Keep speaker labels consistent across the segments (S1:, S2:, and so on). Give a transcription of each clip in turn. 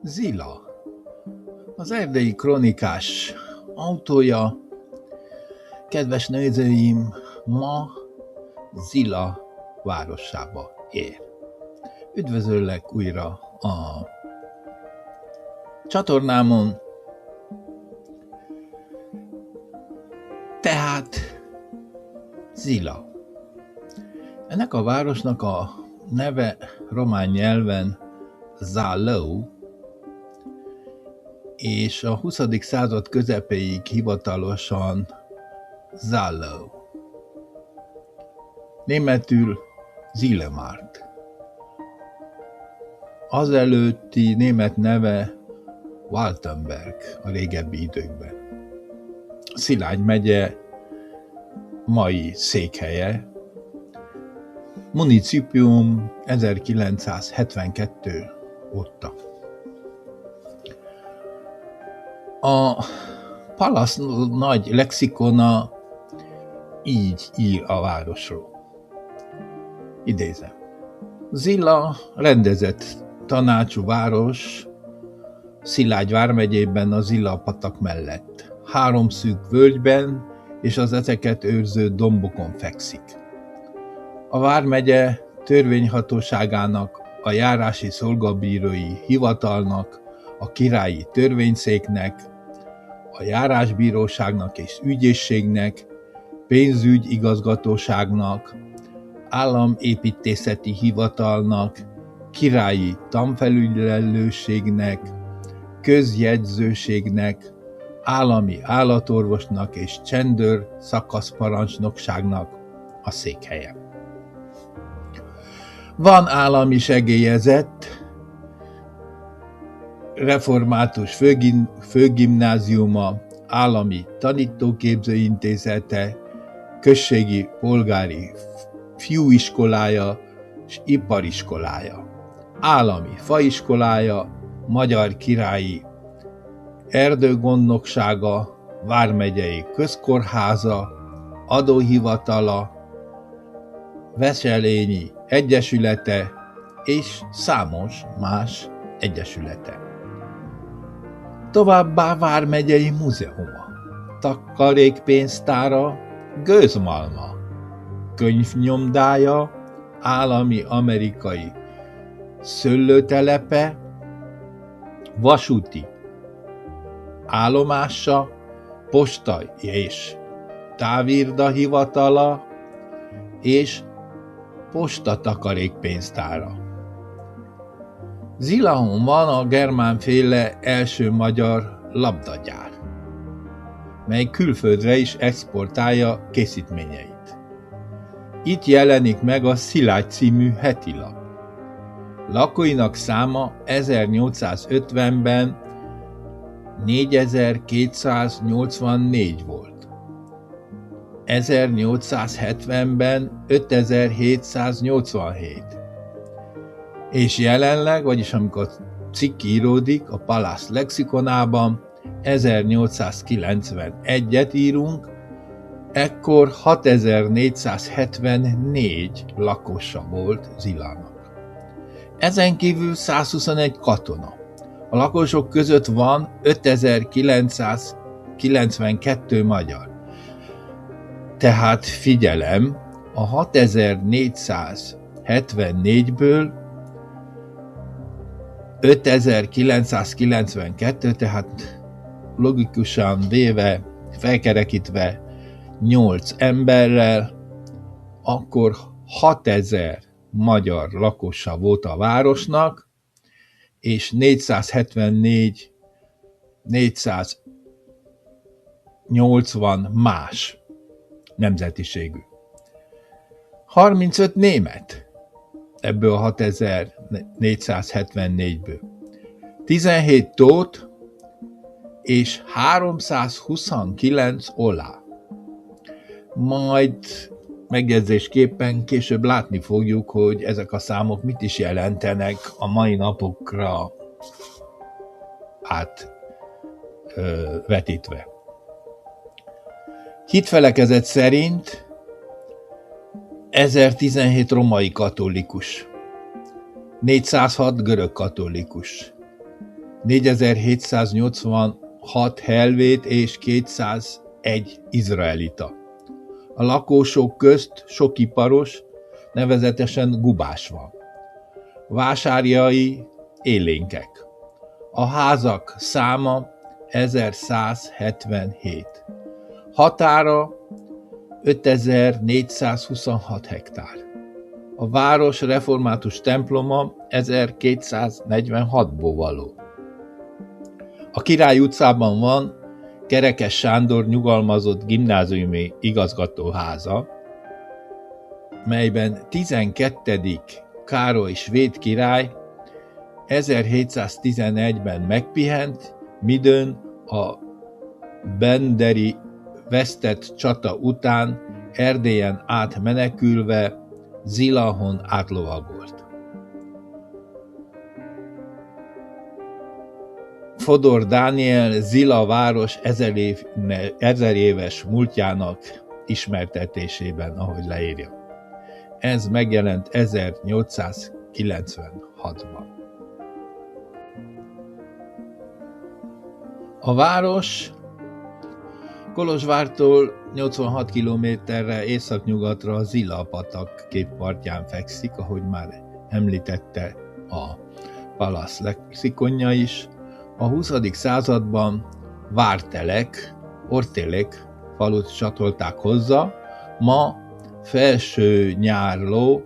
S1: Zila, az erdélyi kronikás autója. Kedves nézőim, ma Zila városába ér. Üdvözöllek újra a csatornámon. Tehát Zila. Ennek a városnak a neve román nyelven Zalău, és a 20. század közepéig hivatalosan Zalău. Németül Zilemarkt. Azelőtti német neve Waltenberg a régebbi időkben. Szilágy megye mai székhelye. Municipium 1972 óta. A Palasz nagy lexikona így ír a városról. Idézem. Zila rendezett tanácsú város Szilágy vármegyében a Zila-patak mellett. 3 szűk völgyben és az ezeket őrző dombokon fekszik. A vármegye törvényhatóságának, a járási szolgabírói hivatalnak, a királyi törvényszéknek, a járásbíróságnak és ügyészségnek, pénzügyigazgatóságnak, államépítészeti hivatalnak, királyi tanfelügyelőségnek, közjegyzőségnek, állami állatorvosnak és csendőr szakaszparancsnokságnak a székhelye. Van állami segélyezett, református főgimnáziuma, állami tanítóképzőintézete, községi polgári fiúiskolája és ipariskolája, állami faiskolája, magyar királyi erdőgondnoksága, vármegyei közkórháza, adóhivatala, veselényi egyesülete és számos más egyesülete. Továbbá vármegyei múzeuma, takarékpénztára, gőzmalma, könyvnyomdája, állami amerikai szőlőtelepe, vasúti állomása, postai és távirda hivatala és postatakarékpénztára. Zilaon van a germánféle első magyar labdagyár, mely külföldre is exportálja készítményeit. Itt jelenik meg a Szilágy című hetilap. Lakóinak száma 1850-ben 4284 volt. 1870-ben 5787. És jelenleg, vagyis amikor cikk íródik a Palasz lexikonában, 1891-et írunk, ekkor 6474 lakosa volt Zilának. Ezen kívül 121 katona. A lakosok között van 5992 magyar. Tehát figyelem, a 6474-ből 5992, tehát logikusan véve, felkerekítve 8 emberrel, akkor 6000 magyar lakosa volt a városnak, és 480 más nemzetiségű. 35 német ebből a 6474-ből. 17 tót és 329 olá. Majd megjegyzésképpen később látni fogjuk, hogy ezek a számok mit is jelentenek a mai napokra átvetítve. Hitfelekezet szerint 1017 romai katolikus, 406 görög katolikus, 4786 helvét és 201 izraelita. A lakosok közt sok iparos, nevezetesen gubás van. Vásárjai élénkek. A házak száma 1177. Határa 5426 hektár. A város református temploma 1246-ból való. A Király utcában van Kerekes Sándor nyugalmazott gimnáziumi igazgatóháza, melyben 12. Károly svéd király 1711-ben megpihent, midőn a benderi vesztett csata után Erdélyen átmenekülve Zilahon átlovagolt. Fodor Dániel Zila város 1000 éves múltjának ismertetésében, ahogy leírja. Ez megjelent 1896-ban. A város Kolozsvártól 86 kilométerre északnyugatra a Zila-patak két partján fekszik, ahogy már említette a Palasz lexikonja is. A 20. században Vártelek, Ortélek falut csatolták hozzá, ma Felső Nyárló,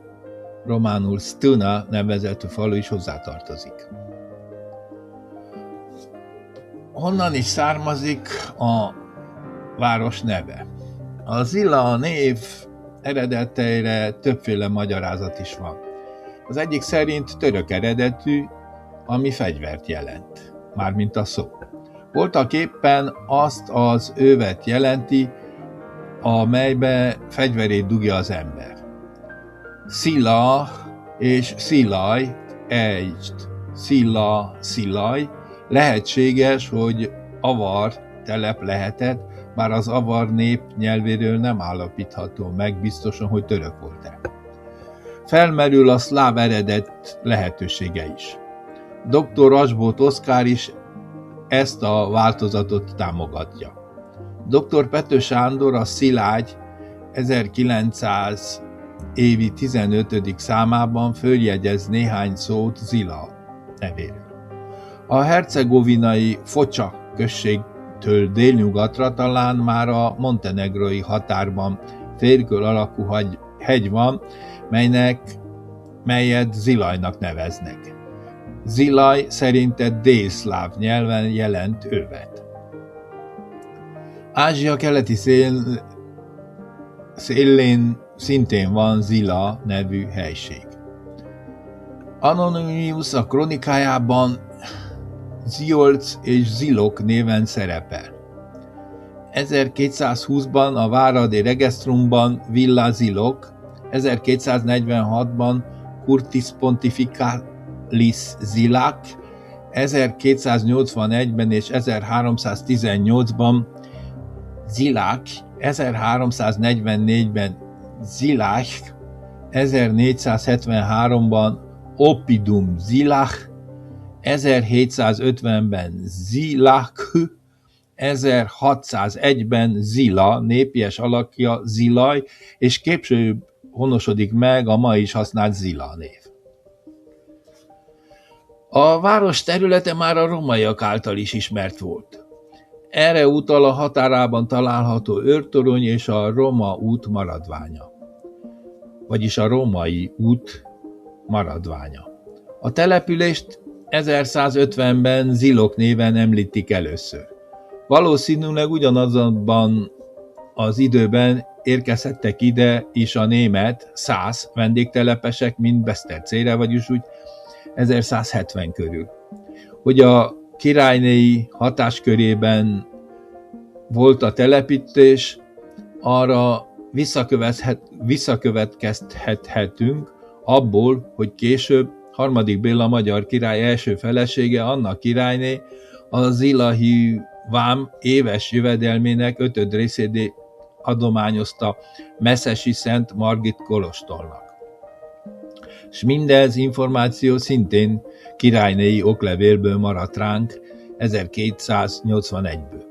S1: románul Stuna nevezetű falu is hozzátartozik. Honnan is származik a város neve? A Zila név eredeteire többféle magyarázat is van. Az egyik szerint török eredetű, ami fegyvert jelent, mármint a szó. Voltak éppen azt az övet jelenti, amelybe fegyverét dugja az ember. Szila és Szilaj, Szilaj, lehetséges, hogy avar telep lehetett, bár az avar nép nyelvéről nem állapítható meg biztosan, hogy török volt-e. Felmerül a szláv eredet lehetősége is. Dr. Asbóth Oszkár is ezt a változatot támogatja. Dr. Pető Sándor a Szilágy 1900 évi 15. számában följegyez néhány szót Zila nevéről. A hercegovinai Focsa községtől délnyugatra talán már a montenegrói határban férkől alakú hegy van, melyet Zilajnak neveznek. Zilaj szerinted délszláv nyelven jelent övet. Ázsia keleti szélén szintén van Zila nevű helység. Anonymius a kronikájában Ziolc és Zilok néven szerepel. 1220-ban a Váradi Regestrumban Villa Zilok, 1246-ban Curtis Pontificalis Zilac, 1281-ben és 1318-ban Zilac, 1344-ben Zilac, 1473-ban Oppidum Zilac, 1750-ben Zilac, 1601-ben Zila, népies alakja Zilaj, és később honosodik meg a ma is használt Zila név. A város területe már a rómaiak által is ismert volt. Erre utal a határában található őrtorony és a Roma út maradványa. Vagyis a római út maradványa. A települést 1150-ben Zilok néven említik először. Valószínűleg ugyanazonban az időben érkezhettek ide is a német szász vendégtelepesek, mint Besztercére, vagyis úgy 1170 körül. Hogy a királynéi hatáskörében volt a telepítés, arra visszakövetkeztethetünk abból, hogy később harmadik Béla magyar király első felesége, Anna királyné a zilahi vám éves jövedelmének 5. részét adományozta Messzesi Szent Margit kolostornak. s mindez információ szintén királynéi oklevélből maradt ránk 1281-ből.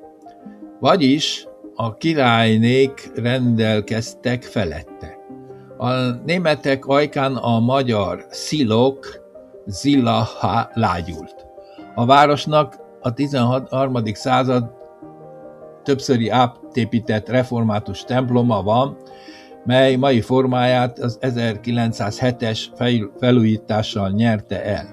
S1: Vagyis a királynék rendelkeztek felette. A németek ajkán a magyar szilok, zilaha lágyult. A városnak a 13. század többszöri átépített református temploma van, mely mai formáját az 1907-es felújítással nyerte el.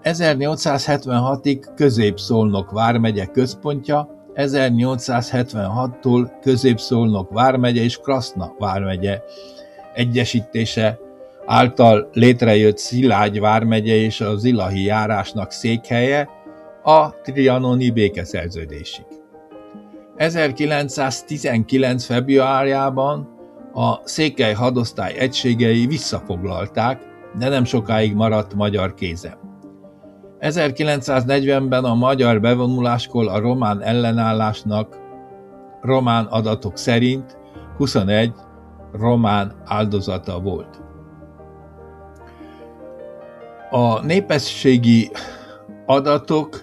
S1: 1876-ig Közép-Szolnok vármegye központja, 1876-tól Közép-Szolnok vármegye és Kraszna vármegye egyesítése által létrejött Szilágy vármegye és a zilahi járásnak székhelye a trianoni békeszerződésig. 1919. februárjában a székely hadosztály egységei visszafoglalták, de nem sokáig maradt magyar kézen. 1940-ben a magyar bevonuláskor a román ellenállásnak román adatok szerint 21 román áldozata volt. A népességi adatok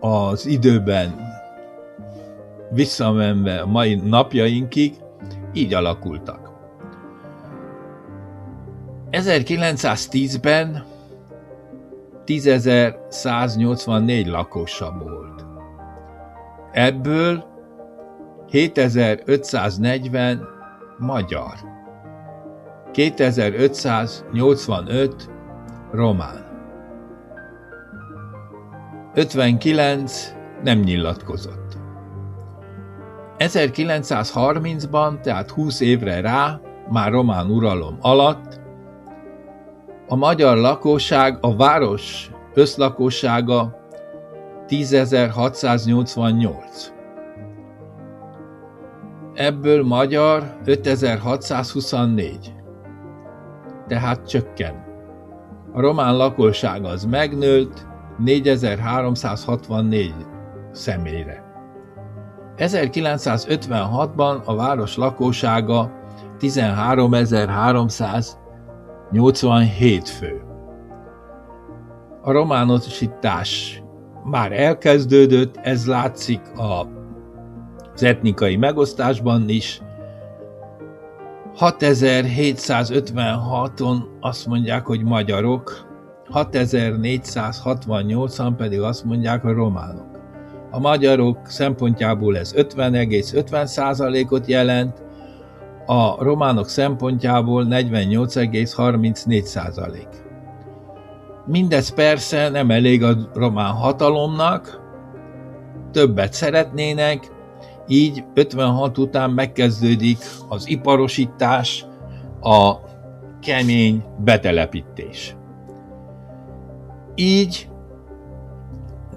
S1: az időben visszamenve a mai napjainkig így alakultak. 1910-ben 10.184 lakosa volt. Ebből 7.540 magyar, 2.585 román, 59 nem nyilatkozott. 1930-ban, tehát 20 évre rá, már román uralom alatt, a magyar lakosság, a város összlakossága 10.688. Ebből magyar 5.624. Tehát csökken. A román lakosság az megnőtt 4.364 személyre. 1956-ban a város lakossága 13.387 fő. A románosítás már elkezdődött, ez látszik az etnikai megosztásban is. 6756-on azt mondják, hogy magyarok, 6468-an pedig azt mondják, hogy románok. A magyarok szempontjából ez 50,50%-ot jelent, a románok szempontjából 48,34%. Mindez persze nem elég a román hatalomnak, többet szeretnének, így 56 után megkezdődik az iparosítás, a kemény betelepítés. Így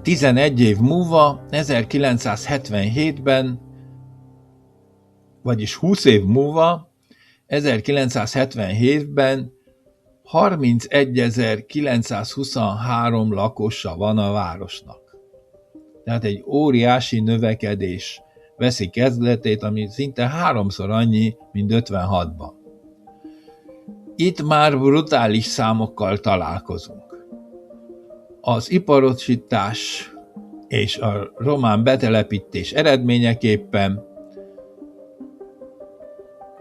S1: 11 év múlva, 1977-ben, vagyis 20 év múlva, 1977-ben 31.923 lakosa van a városnak. Tehát egy óriási növekedés veszi kezdetét, ami szinte 3-szor annyi, mint 56-ban. Itt már brutális számokkal találkozunk. Az iparosítás és a román betelepítés eredményeképpen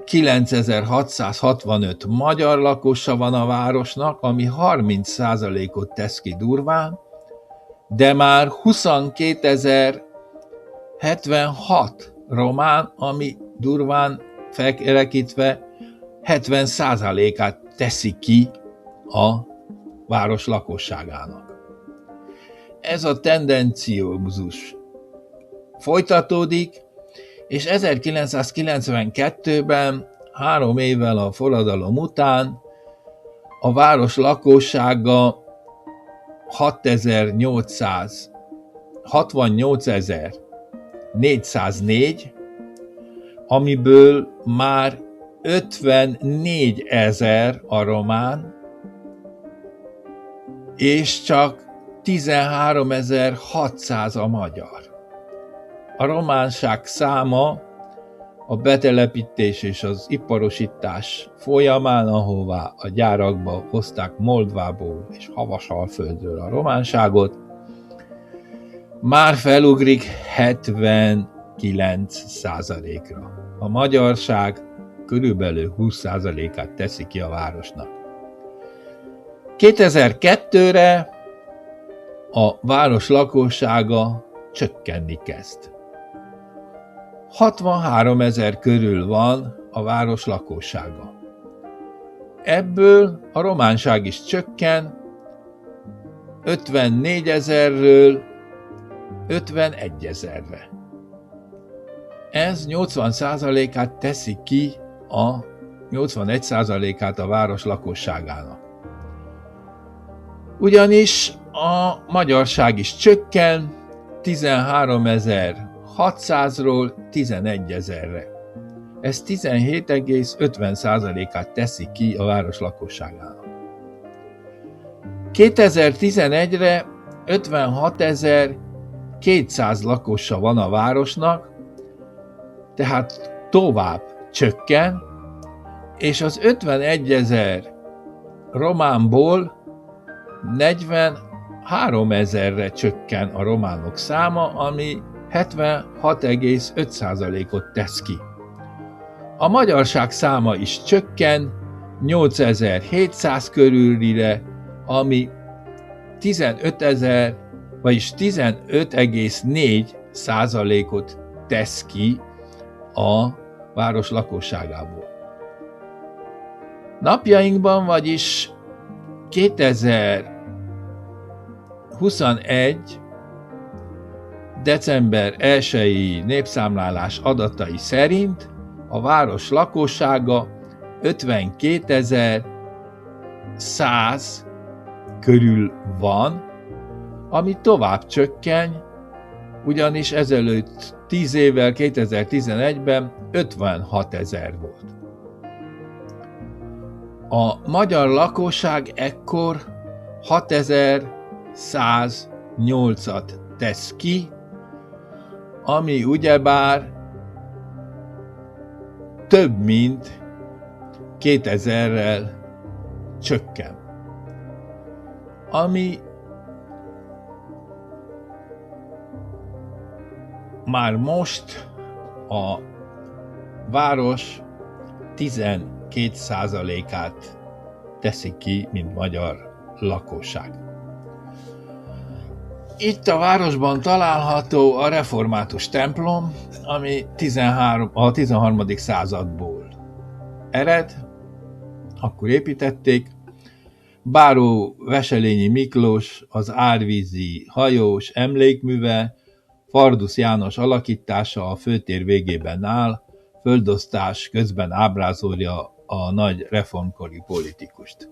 S1: 9665 magyar lakosa van a városnak, ami 30%-ot tesz ki durván, de már 22.076 román, ami durván felkerekítve 70%-át teszi ki a város lakosságának. Ez a tendenciózus folytatódik, és 1992-ben, 3 évvel a forradalom után a város lakossága 68.404, amiből már 54.000 a román, és csak 13.600 a magyar. A románság száma a betelepítés és az iparosítás folyamán, ahová a gyárakba hozták Moldvából és Havasalföldről a románságot, már felugrik 79%-ra. A magyarság körülbelül 20%-át teszi ki a városnak. 2002-re a város lakossága csökkenni kezd. 63 000 körül van a város lakossága. Ebből a románság is csökken 54 000-ről 51 000-re. Ez 80%-át teszi ki 81%-át a város lakosságának. Ugyanis a magyarság is csökken 13 600-ról 11 000-re. Ez 17,50%-át teszi ki a város lakosságának. 2011-re 56 200 lakosa van a városnak, tehát tovább csökken, és az 51 000 románból 43 000-re csökken a románok száma, ami 76,5%-ot tesz ki. A magyarság száma is csökken 8700 körülire, ami 15 000, vagyis 15,4%-ot tesz ki a város lakosságából. Napjainkban, vagyis 2021. december 1-i népszámlálás adatai szerint a város lakossága 52 100 körül van, ami tovább csökken, ugyanis ezelőtt 10 évvel 2011-ben 56 000 volt. A magyar lakosság ekkor 6108-at tesz ki, ami ugyebár több mint 2000-rel csökken. Ami már most a város 12%-át teszi ki, mint magyar lakosság. Itt a városban található a református templom, ami a 13. századból ered, akkor építették. Báró Veselényi Miklós az árvízi hajós emlékműve, Fardusz János alakítása a főtér végében áll, földosztás közben ábrázolja a nagy reformkori politikust.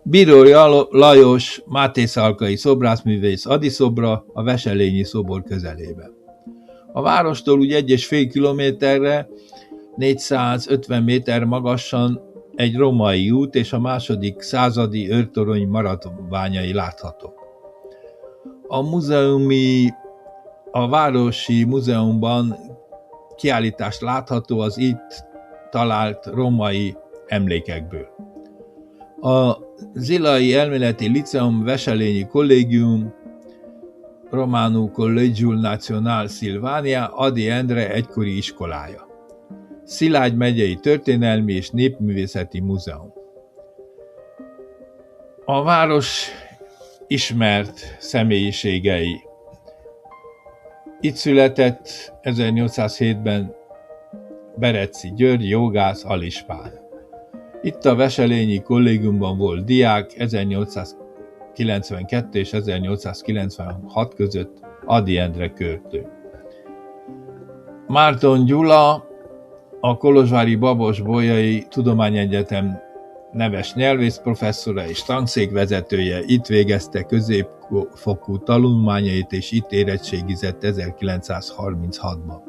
S1: Bíró Lajos mátészalkai szobrászművész adiszobra a Veselényi szobor közelében. A várostól úgy 1,5 kilométerre, 450 méter magasan egy római út és a második századi őrtorony maradványai láthatók. A Városi Múzeumban kiállítás látható az itt talált római emlékekből. A Zilai Elméleti Liceum Veselényi Kollégium, románul Collegiul Național Silvania, Ady Endre egykori iskolája. Szilágy megyei Történelmi és Népművészeti Múzeum. A város ismert személyiségei. Itt született 1807-ben Beretszi György, jogász, alispán. Itt a Veselényi Kollégiumban volt diák 1892 és 1896 között Ady Endre költő. Márton Gyula, a kolozsvári Babos-Bolyai Tudományegyetem neves nyelvészprofesszora és tanszékvezetője, itt végezte középfokú tanulmányait és itt érettségizett 1936-ban.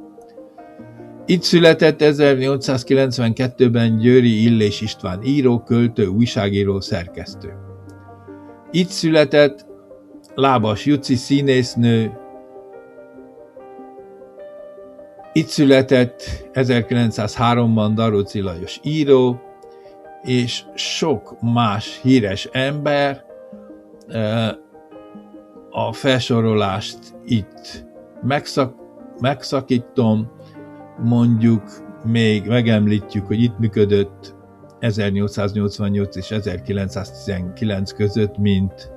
S1: Itt született 1892-ben Győri Illés István író, költő, újságíró, szerkesztő. Itt született Lábas Juci színésznő, Itt született 1903-ban Daróczi Lajos író, és sok más híres ember. A felsorolást itt megszakítom, mondjuk még megemlítjük, hogy itt működött 1888 és 1919 között, mint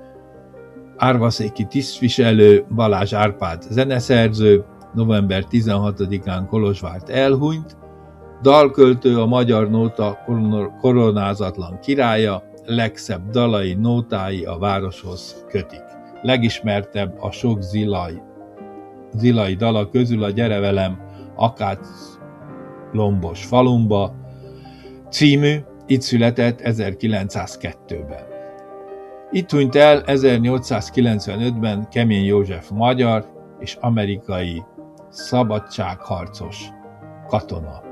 S1: árvaszéki tisztviselő Balázs Árpád zeneszerző, november 16-án Kolozsvárt elhunyt, dalköltő, a magyar nóta koronázatlan királya, legszebb dalai, nótái a városhoz kötik. Legismertebb a sok zilai dala közül a Gyere velem Akác lombos falumba című, itt született 1902-ben. Itt hunyt el 1895-ben Kemény József magyar és amerikai szabadságharcos katona.